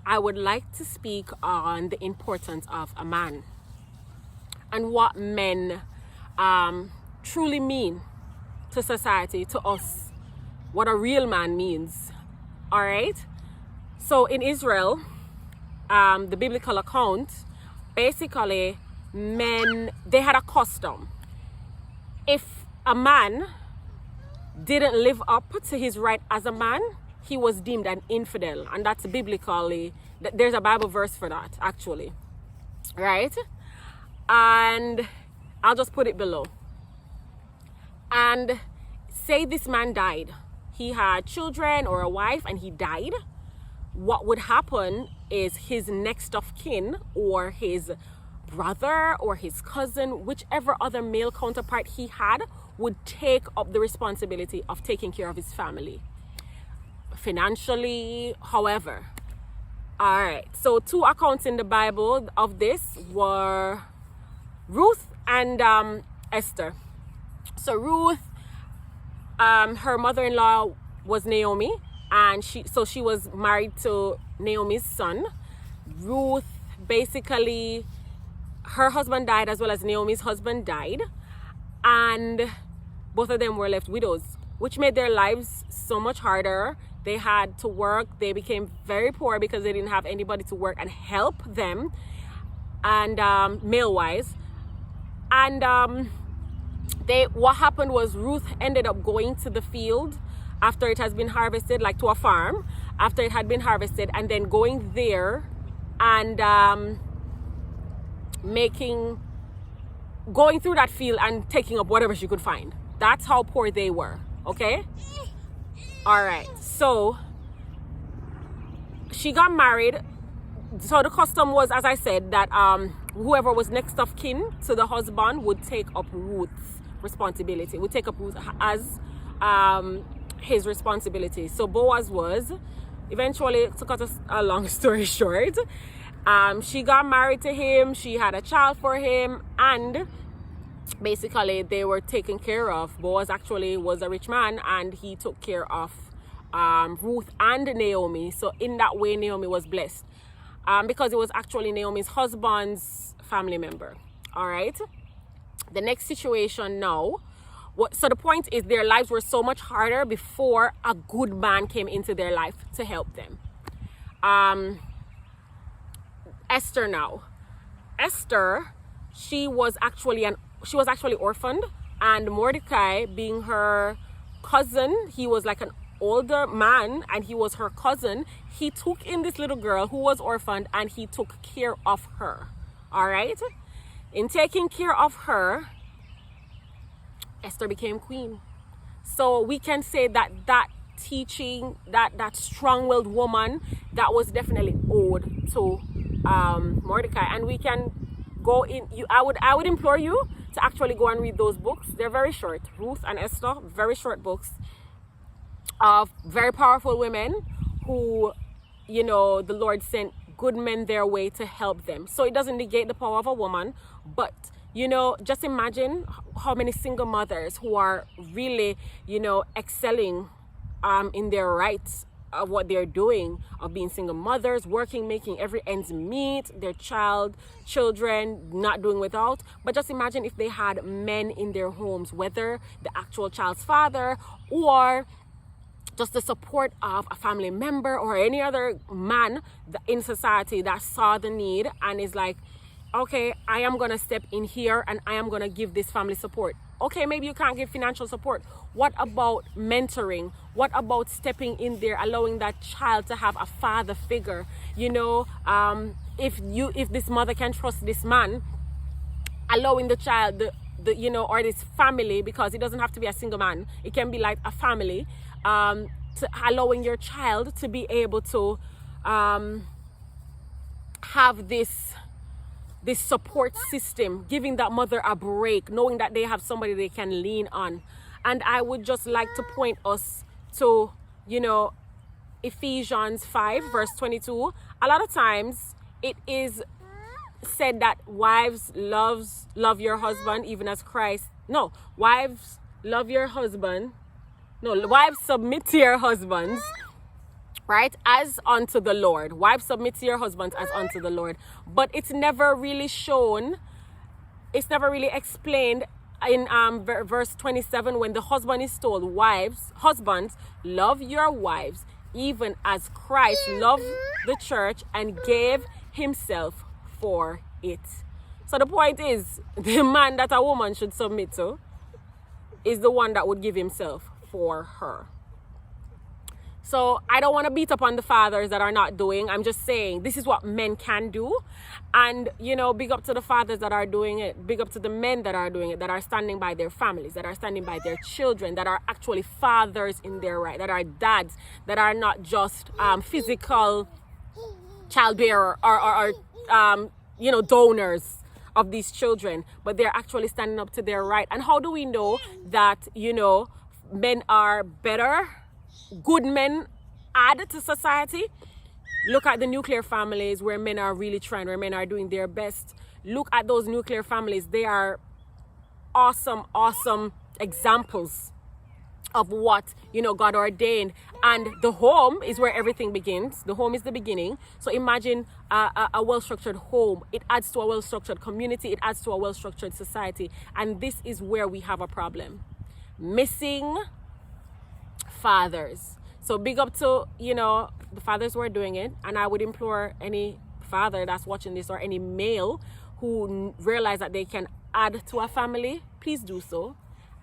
I would like to speak on the importance of a man and what men truly mean to society, to us, what a real man means. All right. So in Israel, the biblical account, basically men, they had a custom. If a man didn't live up to his right as a man, he was deemed an infidel. And that's biblically, there's a Bible verse for that, actually. Right? And I'll just put it below. And say this man died. He had children or a wife and he died. What would happen is his next of kin or his brother or his cousin, whichever other male counterpart he had, would take up the responsibility of taking care of his family. Financially, however. All right. So 2 accounts in the Bible of this were Ruth and Esther. So Ruth, her mother-in-law was Naomi, and she was married to Naomi's son. Ruth, basically, her husband died as well as Naomi's husband died, and both of them were left widows, which made their lives so much harder. They had to work. They became very poor because they didn't have anybody to work and help them, and male-wise. And what happened was Ruth ended up going to the field after it has been harvested, like to a farm, after it had been harvested, and then going there and going through that field and taking up whatever she could find. That's how poor they were, okay? All right, so she got married. So the custom was, as I said, that whoever was next of kin to the husband would take up Ruth's responsibility, would take up Ruth as his responsibility. So Boaz was, eventually, to cut a long story short, she got married to him, she had a child for him, and basically they were taken care of. Boaz actually was a rich man, and he took care of Ruth and Naomi. So in that way, Naomi was blessed, because it was actually Naomi's husband's family member. All right. The next situation now. So the point is, their lives were so much harder before a good man came into their life to help them. Esther now. Esther, she was actually orphaned, and Mordecai, being her cousin, he was like an older man and he was her cousin. He took in this little girl who was orphaned and he took care of her. All right. In taking care of her, Esther became queen. So we can say that teaching, that strong-willed woman, that was definitely owed to Mordecai. And we can go in. I would implore you to actually go and read those books. They're very short. Ruth and Esther, very short books of very powerful women who, the Lord sent good men their way to help them. So it doesn't negate the power of a woman, but just imagine how many single mothers who are really, excelling in their rights of what they're doing, of being single mothers, working, making every ends meet, their children not doing without. But just imagine if they had men in their homes, whether the actual child's father or just the support of a family member or any other man in society that saw the need and is like, okay, I am going to step in here and I am going to give this family support. Okay, maybe you can't give financial support. What about mentoring? What about stepping in there, allowing that child to have a father figure? If this mother can trust this man, allowing the child, or this family, because it doesn't have to be a single man. It can be like a family, allowing your child to be able to have this support system, giving that mother a break, knowing that they have somebody they can lean on. And I would just like to point us to, Ephesians 5 verse 22. A lot of times it is said that wives love your husband even as Christ. No, wives love your husband. No, wives submit to your husbands. right? As unto the Lord. Wives, submit to your husbands as unto the Lord. But it's never really shown, it's never really explained in verse 27 when the husband is told, husbands, love your wives even as Christ loved the church and gave himself for it. So the point is, the man that a woman should submit to is the one that would give himself for her. So I don't want to beat up on the fathers that are not doing. I'm just saying this is what men can do. And, you know, big up to the fathers that are doing it. Big up to the men that are doing it, that are standing by their families, that are standing by their children, that are actually fathers in their right, that are dads, that are not just physical childbearer or you know, donors of these children, but they're actually standing up to their right. And how do we know that, you know, men are better? Good men add to society. Look at the nuclear families where men are really trying, where men are doing their best. Look at those nuclear families. They are awesome, awesome examples of what, you know, God ordained. And the home is where everything begins. The home is the beginning. So imagine a well-structured home. It adds to a well-structured community. It adds to a well-structured society. And this is where we have a problem. Missing fathers. So big up to, you know, the fathers who are doing it. And I would implore any father that's watching this or any male who realize that they can add to a family, please do so.